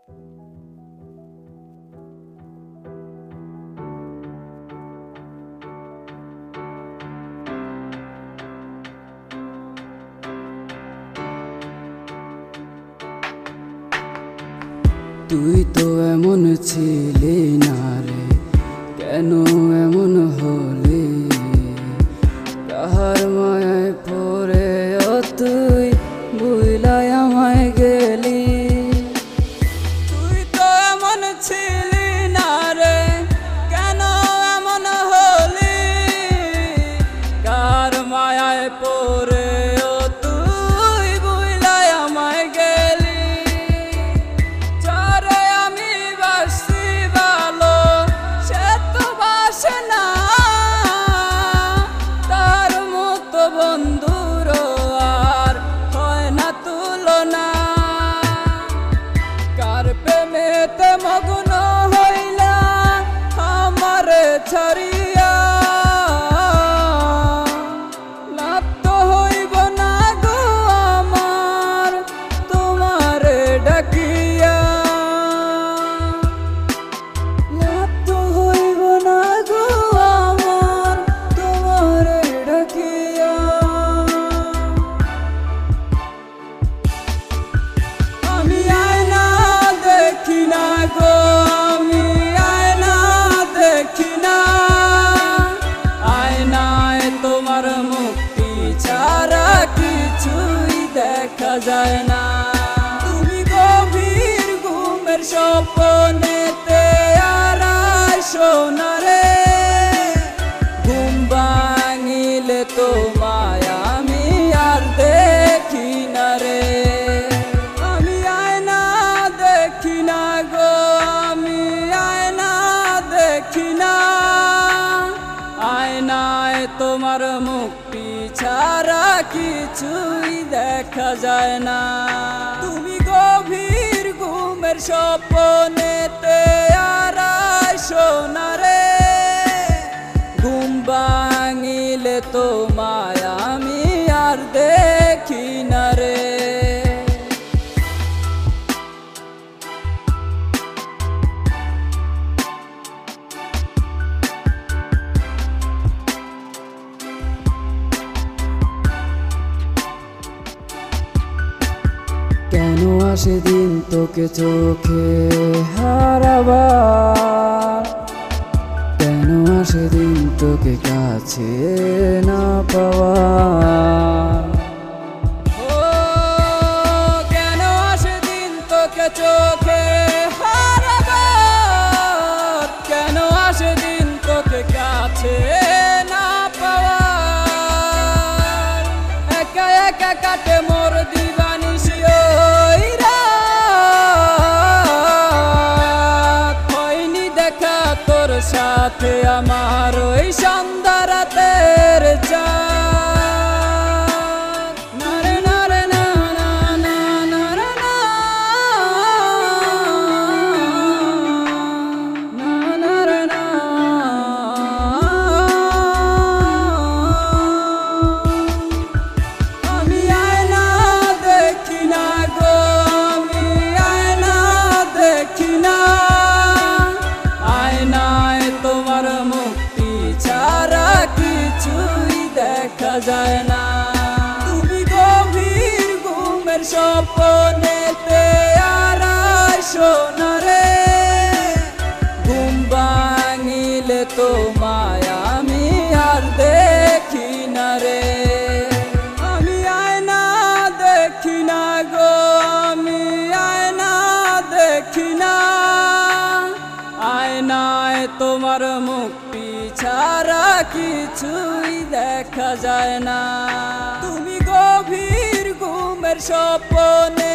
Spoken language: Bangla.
তুই তো এমন ছিলি না রে, কেন এমন হলি? কাহার মায়ায় পড়ে তুই ভুইলাই আমায় গেলি। তুই তো এমন ছিলি না রে, কেন এমন হলি? কাহার মায়ায় পড়ে তুই ভুইলাই আমায় গেলি। মগ্ন হইলা আমারে ছাড়িয়া, লাভ তো হইব না গো আমার তোমারে ডাকিয়া। লাভ তো হইব না গো আমার তোমারে ডাকিয়া। আমি আয়না দেখি না গো, আমি আয়না দেখি না। আয়নায় তোমার মুক্তি ছাড়া কিছুই দেখা যায় না। তুমি গভীর ঘুমের স্বপ্নেতে আর আইসো না রে। ঘুম ভাঙিলে তোমায় আমি আর দেখি না রে। আয়নায় তোমার মুক্তি ছাড়া কিছুই দেখা যায় না। তুমি গভীর ঘুমের স্বপ্নেতে আর আইসো না রে। ঘুম ভাঙিলে তোমায় আমি আর দেখি না রে। কেন আসে দিন তোকে চোখে হারাবার? কেন আসে দিন তোকে কাছে না পাওয়ার? কেন আসে দিন তোকে চোখে হারাবার? কেন আসে দিন তোকে কাছে না পাওয়ার? একা একা কাটে মোর দিবানিশি সাথে আমার ওই সন্ধ্যা রাতের চাঁদ। নারে নারে না না না নারে না না নারে না। আমি আয়না দেখি না গো, আমি আয়না দেখি না। আয়নায় তোমার মুক্তি ছাড়া কিছুই দেখা যায় না। তুমি গভীর ঘুমের স্বপ্নেতে আর আইসো না রে। ঘুম ভাঙিলে তোমায় আমি আর দেখি না রে। আমি আয়না দেখি না গো, আমি আয়না দেখি না। আয়নায় তোমার মুক্তি ছাড়া কিছুই দেখা যায় না। তুমি গভীর ঘুমের স্বপ্নে